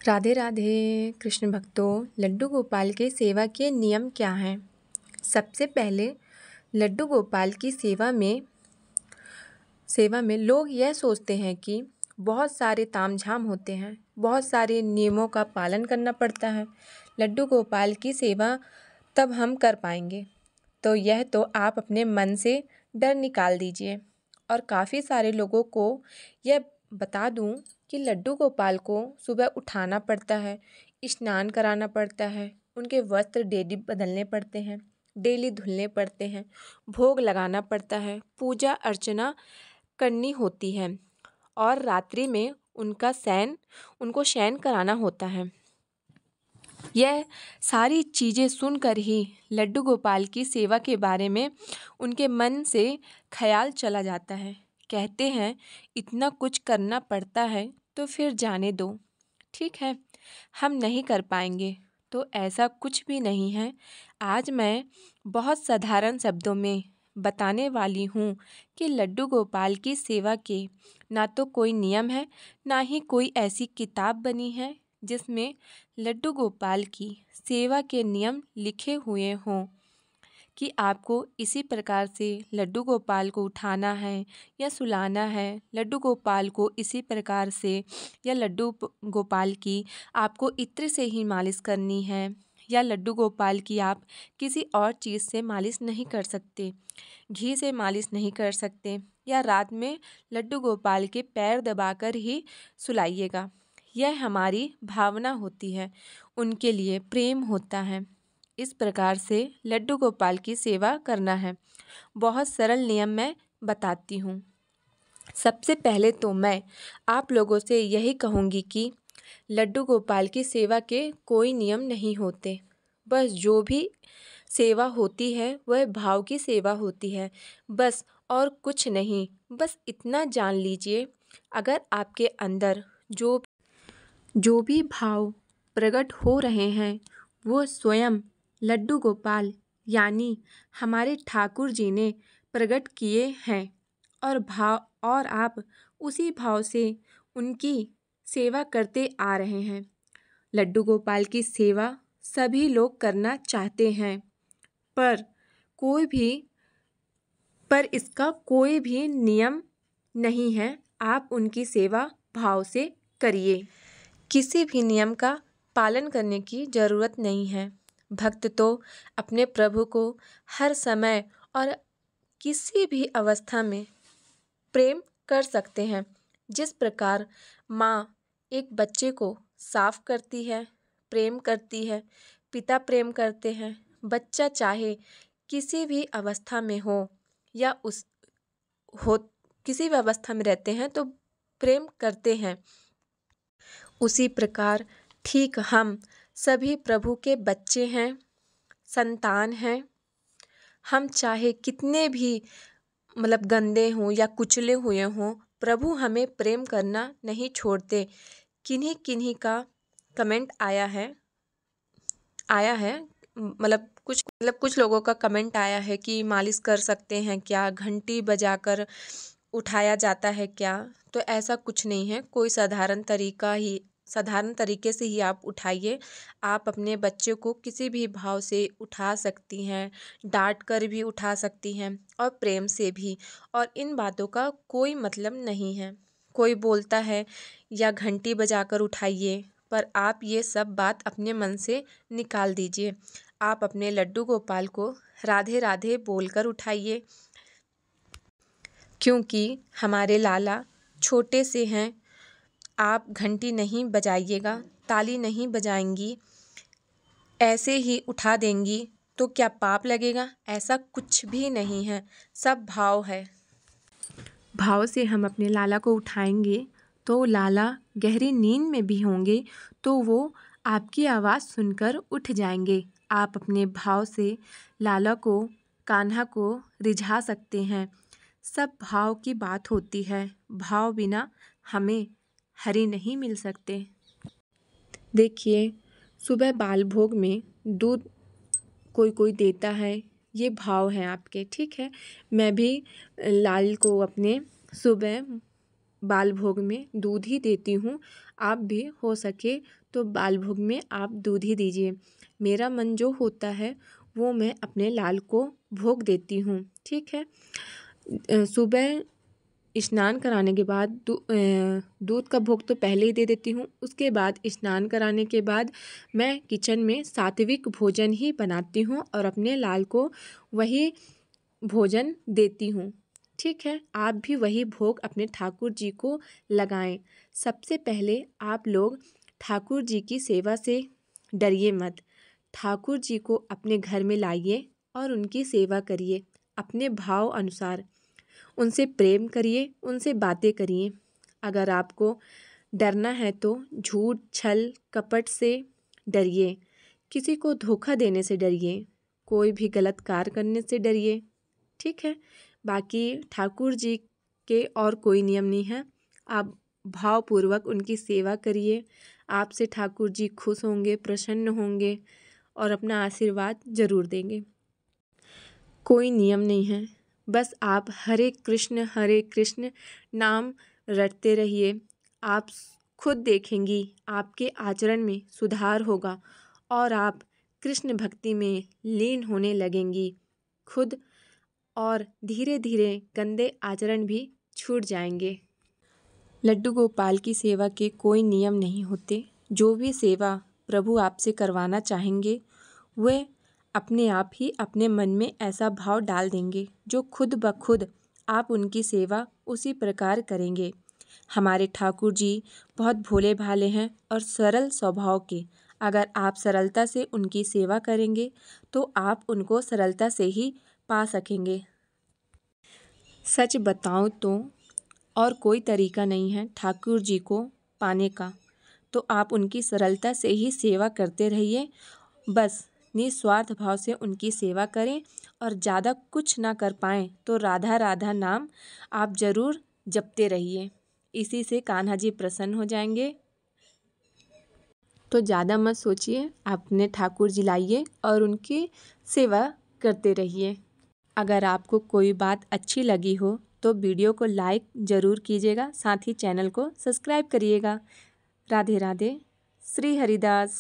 राधे राधे कृष्ण भक्तों। लड्डू गोपाल के सेवा के नियम क्या हैं? सबसे पहले लड्डू गोपाल की सेवा में लोग यह सोचते हैं कि बहुत सारे तामझाम होते हैं, बहुत सारे नियमों का पालन करना पड़ता है। लड्डू गोपाल की सेवा तब हम कर पाएंगे। तो आप अपने मन से डर निकाल दीजिए। और काफ़ी सारे लोगों को यह बता दूं कि लड्डू गोपाल को सुबह उठाना पड़ता है, स्नान कराना पड़ता है, उनके वस्त्र डेली बदलने पड़ते हैं, डेली धुलने पड़ते हैं, भोग लगाना पड़ता है, पूजा अर्चना करनी होती है और रात्रि में उनको शयन कराना होता है। यह सारी चीज़ें सुनकर ही लड्डू गोपाल की सेवा के बारे में उनके मन से ख्याल चला जाता है। कहते हैं इतना कुछ करना पड़ता है तो फिर जाने दो, ठीक है, हम नहीं कर पाएंगे। तो ऐसा कुछ भी नहीं है। आज मैं बहुत साधारण शब्दों में बताने वाली हूँ कि लड्डू गोपाल की सेवा के ना तो कोई नियम है, ना ही कोई ऐसी किताब बनी है जिसमें लड्डू गोपाल की सेवा के नियम लिखे हुए हों कि आपको इसी प्रकार से लड्डू गोपाल को उठाना है या सुलाना है, लड्डू गोपाल को इसी प्रकार से, या लड्डू गोपाल की आपको इत्र से ही मालिश करनी है, या लड्डू गोपाल की आप किसी और चीज़ से मालिश नहीं कर सकते, घी से मालिश नहीं कर सकते, या रात में लड्डू गोपाल के पैर दबाकर ही सुलाइएगा। यह हमारी भावना होती है, उनके लिए प्रेम होता है। इस प्रकार से लड्डू गोपाल की सेवा करना है। बहुत सरल नियम मैं बताती हूँ। सबसे पहले तो मैं आप लोगों से यही कहूँगी कि लड्डू गोपाल की सेवा के कोई नियम नहीं होते। बस जो भी सेवा होती है वह भाव की सेवा होती है, बस, और कुछ नहीं। बस इतना जान लीजिए, अगर आपके अंदर जो भी भाव प्रकट हो रहे हैं वो स्वयं लड्डू गोपाल यानी हमारे ठाकुर जी ने प्रकट किए हैं, और आप उसी भाव से उनकी सेवा करते आ रहे हैं। लड्डू गोपाल की सेवा सभी लोग करना चाहते हैं, पर इसका कोई भी नियम नहीं है। आप उनकी सेवा भाव से करिए, किसी भी नियम का पालन करने की ज़रूरत नहीं है। भक्त तो अपने प्रभु को हर समय और किसी भी अवस्था में प्रेम कर सकते हैं। जिस प्रकार माँ एक बच्चे को साफ करती है, प्रेम करती है, पिता प्रेम करते हैं, बच्चा चाहे किसी भी अवस्था में हो या किसी भी अवस्था में रहते हैं तो प्रेम करते हैं। उसी प्रकार ठीक हम सभी प्रभु के बच्चे हैं, संतान हैं। हम चाहे कितने भी गंदे हों या कुचले हुए हों, प्रभु हमें प्रेम करना नहीं छोड़ते। किन्हीं का कमेंट आया है कुछ लोगों का कमेंट आया है कि मालिश कर सकते हैं क्या, घंटी बजाकर उठाया जाता है क्या? तो ऐसा कुछ नहीं है। कोई साधारण तरीके से ही आप उठाइए। आप अपने बच्चे को किसी भी भाव से उठा सकती हैं, डांट कर भी उठा सकती हैं और प्रेम से भी। और इन बातों का कोई मतलब नहीं है। कोई बोलता है या घंटी बजाकर उठाइए, पर आप ये सब बात अपने मन से निकाल दीजिए। आप अपने लड्डू गोपाल को राधे राधे बोलकर उठाइए, क्योंकि हमारे लाला छोटे से हैं। आप घंटी नहीं बजाइएगा, ताली नहीं बजाएंगी, ऐसे ही उठा देंगी तो क्या पाप लगेगा? ऐसा कुछ भी नहीं है, सब भाव है। भाव से हम अपने लाला को उठाएंगे तो लाला गहरी नींद में भी होंगे तो वो आपकी आवाज़ सुनकर उठ जाएंगे। आप अपने भाव से लाला को, कान्हा को रिझा सकते हैं। सब भाव की बात होती है। भाव बिना हमें हरि नहीं मिल सकते। देखिए, सुबह बाल भोग में दूध कोई देता है, ये भाव हैं आपके, ठीक है। मैं भी लाल को अपने सुबह बाल भोग में दूध ही देती हूँ। आप भी हो सके तो बाल भोग में आप दूध ही दीजिए। मेरा मन जो होता है वो मैं अपने लाल को भोग देती हूँ। ठीक है। सुबह स्नान कराने के बाद दूध का भोग तो पहले ही दे देती हूँ। उसके बाद स्नान कराने के बाद मैं किचन में सात्विक भोजन ही बनाती हूँ और अपने लाल को वही भोजन देती हूँ। ठीक है, आप भी वही भोग अपने ठाकुर जी को लगाएं। सबसे पहले आप लोग ठाकुर जी की सेवा से डरिए मत। ठाकुर जी को अपने घर में लाइए और उनकी सेवा करिए अपने भाव अनुसार। उनसे प्रेम करिए, उनसे बातें करिए। अगर आपको डरना है तो झूठ, छल, कपट से डरिए। किसी को धोखा देने से डरिए। कोई भी गलत कार्य करने से डरिए। ठीक है, बाकी ठाकुर जी के और कोई नियम नहीं है। आप भावपूर्वक उनकी सेवा करिए। आपसे ठाकुर जी खुश होंगे, प्रसन्न होंगे और अपना आशीर्वाद ज़रूर देंगे। कोई नियम नहीं है, बस आप हरे कृष्ण नाम रटते रहिए। आप खुद देखेंगी आपके आचरण में सुधार होगा और आप कृष्ण भक्ति में लीन होने लगेंगी खुद, और धीरे धीरे गंदे आचरण भी छूट जाएंगे। लड्डू गोपाल की सेवा के कोई नियम नहीं होते। जो भी सेवा प्रभु आपसे करवाना चाहेंगे वे अपने आप ही अपने मन में ऐसा भाव डाल देंगे जो खुद ब खुद आप उनकी सेवा उसी प्रकार करेंगे। हमारे ठाकुर जी बहुत भोले भाले हैं और सरल स्वभाव के। अगर आप सरलता से उनकी सेवा करेंगे तो आप उनको सरलता से ही पा सकेंगे। सच बताऊं तो और कोई तरीका नहीं है ठाकुर जी को पाने का, तो आप उनकी सरलता से ही सेवा करते रहिए। बस निस्वार्थ भाव से उनकी सेवा करें और ज़्यादा कुछ ना कर पाएँ तो राधा राधा नाम आप ज़रूर जपते रहिए। इसी से कान्हा जी प्रसन्न हो जाएंगे। तो ज़्यादा मत सोचिए, अपने ठाकुर जी लाइए और उनकी सेवा करते रहिए। अगर आपको कोई बात अच्छी लगी हो तो वीडियो को लाइक ज़रूर कीजिएगा, साथ ही चैनल को सब्सक्राइब करिएगा। राधे राधे। श्री हरिदास।